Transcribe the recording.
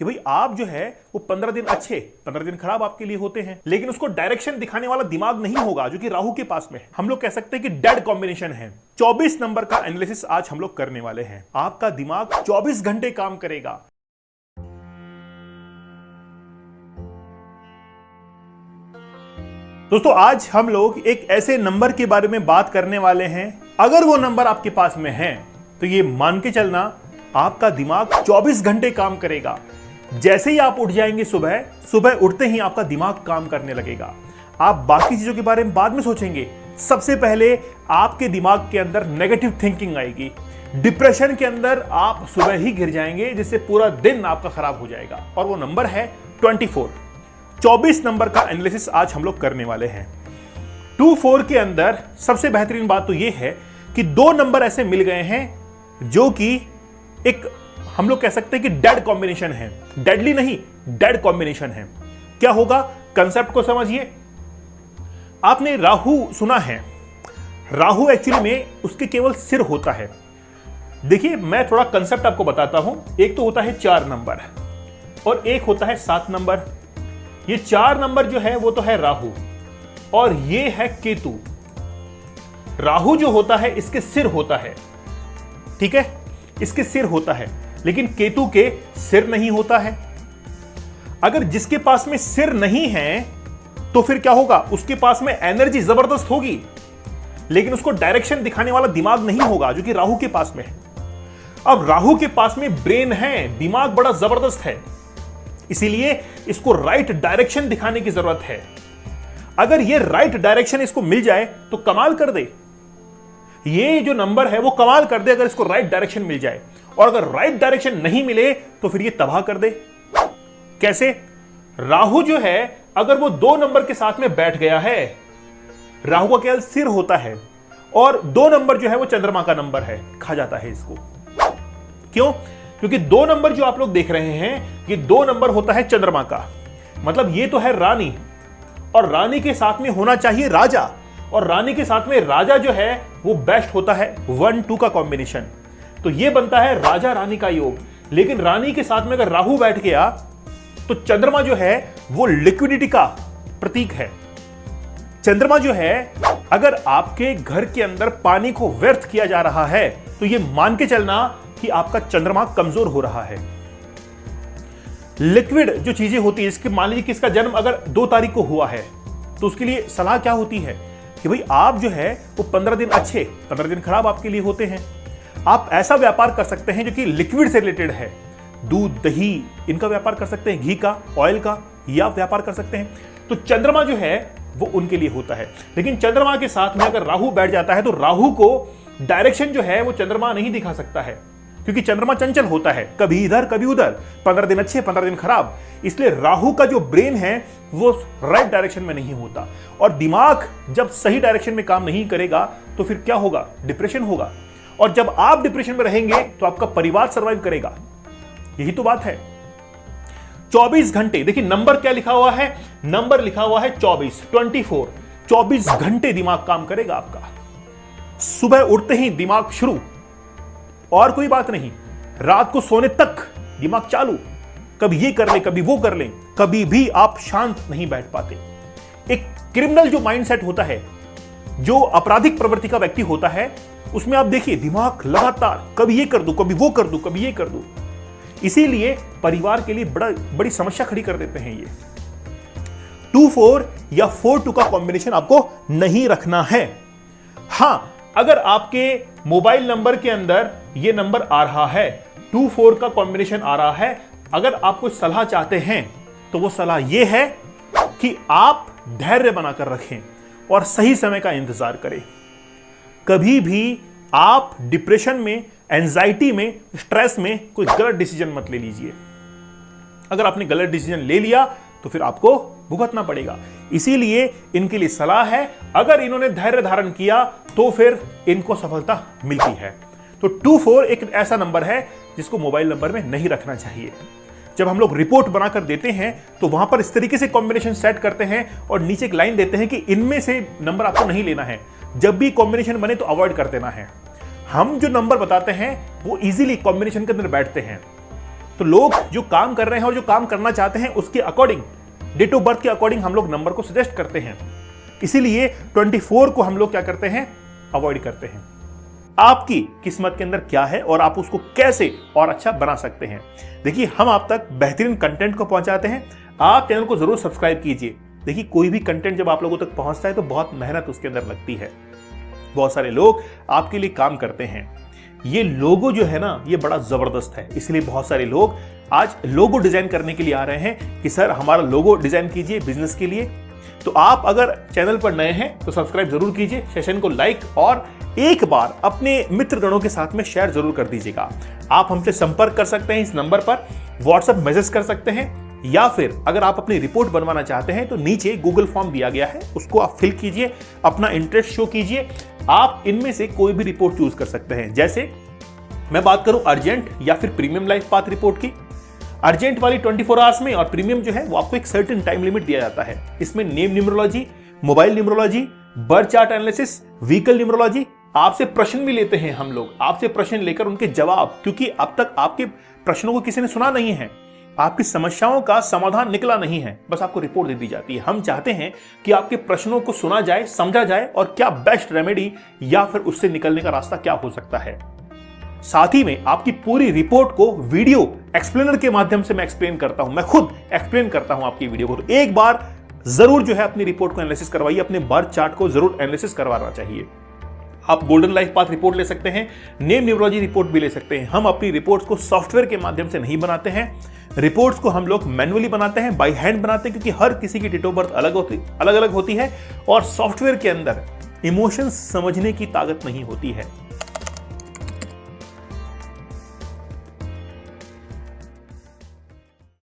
कि भाई आप जो है वो 15 दिन अच्छे 15 दिन खराब आपके लिए होते हैं, लेकिन उसको डायरेक्शन दिखाने वाला दिमाग नहीं होगा जो कि राहु के पास में है। हम लोग कह सकते हैं कि डेड कॉम्बिनेशन है। 24 नंबर का एनालिसिस आज हम लोग करने वाले हैं। आपका दिमाग 24 घंटे काम करेगा। दोस्तों आज हम लोग एक ऐसे नंबर के बारे में बात करने वाले हैं, अगर वो नंबर आपके पास में है तो ये मान के चलना आपका दिमाग 24 घंटे काम करेगा। जैसे ही आप उठ जाएंगे सुबह सुबह उठते ही आपका दिमाग काम करने लगेगा। आप बाकी चीजों के बारे में बाद में सोचेंगे, सबसे पहले आपके दिमाग के अंदर नेगेटिव थिंकिंग आएगी। डिप्रेशन के अंदर आप सुबह ही गिर जाएंगे, जिससे पूरा दिन आपका खराब हो जाएगा। और वो नंबर है 24। 24 नंबर का एनालिसिस आज हम लोग करने वाले हैं। 24 के अंदर सबसे बेहतरीन बात तो यह है कि दो नंबर ऐसे मिल गए हैं जो कि एक हम लोग कह सकते हैं कि डेड कॉम्बिनेशन है। डेडली नहीं, डेड कॉम्बिनेशन है। क्या होगा, कंसेप्ट को समझिए। आपने राहु सुना है। राहु एक्चुअली में उसके केवल सिर होता है। देखिए मैं थोड़ा कंसेप्ट आपको बताता हूं। एक तो होता है 4 नंबर और एक होता है 7 नंबर। ये 4 नंबर जो है वो तो है राहु और ये है केतु। राहु जो होता है इसके सिर होता है, ठीक है, इसके सिर होता है, लेकिन केतु के सिर नहीं होता है। अगर जिसके पास में सिर नहीं है तो फिर क्या होगा, उसके पास में एनर्जी जबरदस्त होगी, लेकिन उसको डायरेक्शन दिखाने वाला दिमाग नहीं होगा जो कि राहु के पास में है। अब राहु के पास में ब्रेन है, दिमाग बड़ा जबरदस्त है, इसीलिए इसको राइट डायरेक्शन दिखाने की जरूरत है। अगर ये राइट डायरेक्शन इसको मिल जाए तो कमाल कर दे। ये जो नंबर है वो कमाल कर दे अगर इसको राइट डायरेक्शन मिल जाए। और अगर राइट डायरेक्शन नहीं मिले तो फिर ये तबाह कर दे। कैसे? राहु जो है अगर वो 2 नंबर के साथ में बैठ गया है, राहु का केवल सिर होता है और 2 नंबर जो है वो चंद्रमा का नंबर है, खा जाता है इसको। क्यों? क्योंकि 2 नंबर जो आप लोग देख रहे हैं, ये 2 नंबर होता है चंद्रमा का। मतलब ये तो है रानी, और रानी के साथ में होना चाहिए राजा, और रानी के साथ में राजा जो है वो बेस्ट होता है 1-2 का कॉम्बिनेशन। तो ये बनता है राजा रानी का योग। लेकिन रानी के साथ में अगर राहु बैठ गया तो चंद्रमा जो है वो लिक्विडिटी का प्रतीक है। चंद्रमा जो है अगर आपके घर के अंदर पानी को व्यर्थ किया जा रहा है तो ये मान के चलना कि आपका चंद्रमा कमजोर हो रहा है। लिक्विड जो चीजें होती है, इसके मान लीजिए कि इसका जन्म अगर 2 तारीख को हुआ है तो उसके लिए सलाह क्या होती है कि भाई आप जो है वो 15 दिन अच्छे 15 दिन खराब आपके लिए होते हैं। आप ऐसा व्यापार कर सकते हैं जो कि लिक्विड से रिलेटेड है। दूध, दही, इनका व्यापार कर सकते हैं, घी का, ऑयल का, ये आप व्यापार कर सकते हैं। तो चंद्रमा जो है वो उनके लिए होता है। लेकिन चंद्रमा के साथ में अगर राहु बैठ जाता है तो राहु को डायरेक्शन जो है वो चंद्रमा नहीं दिखा सकता है, क्योंकि चंद्रमा चंचल होता है, कभी इधर कभी उधर, 15 दिन अच्छे 15 दिन खराब। इसलिए राहु का जो ब्रेन है वो राइट डायरेक्शन में नहीं होता। और दिमाग जब सही डायरेक्शन में काम नहीं करेगा तो फिर क्या होगा, डिप्रेशन होगा। और जब आप डिप्रेशन में रहेंगे तो आपका परिवार सर्वाइव करेगा। यही तो बात है। 24 घंटे, देखिए नंबर क्या लिखा हुआ है, नंबर लिखा हुआ है 24। 24 घंटे दिमाग काम करेगा आपका। सुबह उठते ही दिमाग शुरू, और कोई बात नहीं। रात को सोने तक दिमाग चालू, कभी ये कर ले कभी वो कर ले, कभी भी आप शांत नहीं बैठ पाते। एक क्रिमिनल जो माइंडसेट होता है, जो आपराधिक प्रवृत्ति का व्यक्ति होता है, उसमें आप देखिए दिमाग लगातार कभी ये कर दूं कभी वो कर दूं कभी ये कर दूं। इसीलिए परिवार के लिए बड़ी समस्या खड़ी कर देते हैं ये। 2-4 या 4-2 का कॉम्बिनेशन आपको नहीं रखना है। हां, अगर आपके मोबाइल नंबर के अंदर यह नंबर आ रहा है, 2-4 का कॉम्बिनेशन आ रहा है, अगर आप कोई सलाह चाहते हैं तो वो सलाह यह है कि आप धैर्य बनाकर रखें और सही समय का इंतजार करें। कभी भी आप डिप्रेशन में, एंजाइटी में, स्ट्रेस में कोई गलत डिसीजन मत ले लीजिए। अगर आपने गलत डिसीजन ले लिया तो फिर आपको भुगतना पड़ेगा। इसीलिए इनके लिए सलाह है, अगर इन्होंने धैर्य धारण किया तो फिर इनको सफलता मिलती है। तो 2-4 एक ऐसा नंबर है जिसको मोबाइल नंबर में नहीं रखना चाहिए। जब हम लोग रिपोर्ट बनाकर देते हैं तो वहां पर इस तरीके से कॉम्बिनेशन सेट करते हैं और नीचे एक लाइन देते हैं कि इनमें से नंबर आपको नहीं लेना है। जब भी कॉम्बिनेशन बने तो अवॉइड कर देना है। हम जो नंबर बताते हैं वो इजीली कॉम्बिनेशन के अंदर बैठते हैं। तो लोग जो काम कर रहे हैं और जो काम करना चाहते हैं उसके अकॉर्डिंग, डेट ऑफ बर्थ के अकॉर्डिंग हम लोग नंबर को सजेस्ट करते हैं। इसीलिए 24 को हम लोग क्या करते हैं, अवॉइड करते हैं। आपकी किस्मत के अंदर क्या है और आप उसको कैसे और अच्छा बना सकते हैं। देखिए, हम आप तक बेहतरीन कंटेंट को पहुंचाते हैं। आप चैनल को जरूर सब्सक्राइब कीजिए। देखिए, कोई भी कंटेंट जब आप लोगों तक पहुंचता है तो बहुत मेहनत उसके अंदर लगती है, बहुत सारे लोग आपके लिए काम करते हैं। ये लोगो जो है ना, ये बड़ा जबरदस्त है, इसलिए बहुत सारे लोग आज लोगो डिजाइन करने के लिए आ रहे हैं कि सर हमारा लोगो डिजाइन कीजिए बिजनेस के लिए। तो आप अगर चैनल पर नए हैं तो सब्सक्राइब जरूर कीजिए, सेशन को लाइक और एक बार अपने मित्रगणों के साथ में शेयर जरूर कर दीजिएगा। आप हमसे संपर्क कर सकते हैं इस नंबर पर, व्हाट्सएप मैसेज कर सकते हैं, या फिर अगर आप अपनी रिपोर्ट बनवाना चाहते हैं तो नीचे गूगल फॉर्म दिया गया है, उसको आप फिल कीजिए, अपना इंटरेस्ट शो कीजिए। आप इनमें से कोई भी रिपोर्ट चूज कर सकते हैं। जैसे मैं बात करूं अर्जेंट या फिर प्रीमियम लाइफ पाथ रिपोर्ट की। अर्जेंट वाली 24 आवर्स में, और प्रीमियम जो है वो आपको एक सर्टेन टाइम लिमिट दिया जाता है। इसमें name numerology, mobile numerology, birth chart analysis, vehicle numerology, आपसे प्रश्न भी लेते हैं हम लोग, आपसे प्रश्न लेकर उनके जवाब, क्योंकि अब तक आपके प्रश्नों को किसी ने सुना नहीं है, आपकी समस्याओं का समाधान निकला नहीं है, बस आपको रिपोर्ट दे दी जाती है। हम चाहते हैं कि आपके प्रश्नों को सुना जाए, समझा जाए और क्या बेस्ट रेमेडी या फिर उससे निकलने का रास्ता क्या हो सकता है। साथ ही में आपकी पूरी रिपोर्ट को वीडियो एक्सप्लेनर के माध्यम से मैं एक्सप्लेन करता हूं, मैं खुद एक्सप्लेन करता हूं आपकी वीडियो को। तो एक बार जरूर जो है अपनी रिपोर्ट को एनालिसिस करवाइए, अपने बर्थ चार्ट को जरूर एनालिसिस करवाना चाहिए। आप गोल्डन लाइफ पाथ रिपोर्ट ले सकते हैं, नेम न्यूमरोलॉजी रिपोर्ट भी ले सकते हैं। हम अपनी रिपोर्ट्स को सॉफ्टवेयर के माध्यम से नहीं बनाते हैं, रिपोर्ट्स को हम लोग मैन्युअली बनाते हैं, बाय हैंड बनाते हैं, क्योंकि हर किसी की डेट ऑफ बर्थ अलग अलग होती है और सॉफ्टवेयर के अंदर इमोशंस समझने की ताकत नहीं होती है।